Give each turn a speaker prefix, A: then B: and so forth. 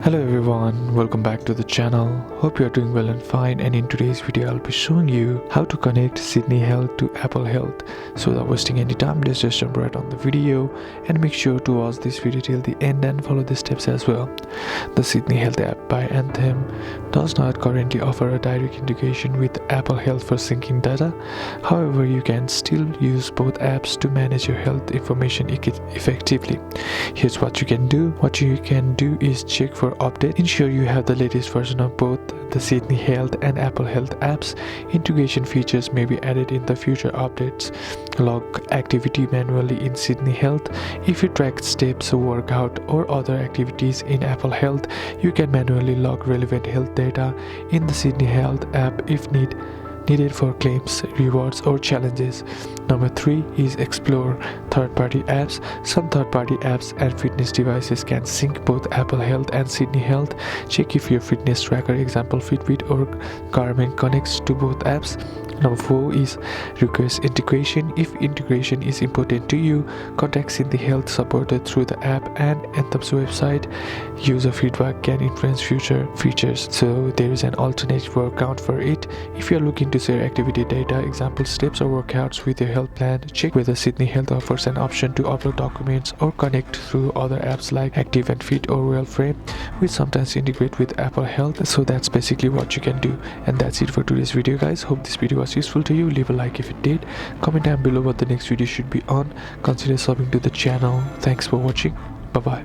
A: Hello everyone, welcome back to the channel. Hope you are doing well and fine, and in today's video I'll be showing you how to connect Sydney Health to Apple Health. So without wasting any time, let's just jump right on the video and make sure to watch this video till the end and follow the steps as well. The Sydney Health app by Anthem does not currently offer a direct integration with Apple Health for syncing data. However, you can still use both apps to manage your health information effectively. Here's what you can do. What you can do is check for update. Ensure you have the latest version of both the Sydney Health and Apple Health apps. Integration features may be added in the future updates. Log activity manually in Sydney Health. If you track steps, workout, or other activities in Apple Health, you can manually log relevant health data in the Sydney Health app if needed for claims, rewards, or challenges. Number 3 is explore third-party apps. Some third-party apps and fitness devices can sync both Apple Health and Sydney Health. Check if your fitness tracker, example Fitbit or Garmin, connects to both apps. Number 4 is request integration. If integration is important to you, contact Sydney Health supported through the app and Anthem's website. User feedback can influence future features, so there is an alternate workaround for it. If you are looking to share activity data, example steps or workouts with your health plan, check whether Sydney Health offers an option to upload documents or connect through other apps like Active and Fit or Wellframe, which sometimes integrate with Apple Health. So that's basically what you can do, and that's it for today's video, guys. Hope this video was useful to you. Leave a like if it did. Comment down below what the next video should be on. Consider subbing to the channel. Thanks for watching. Bye bye.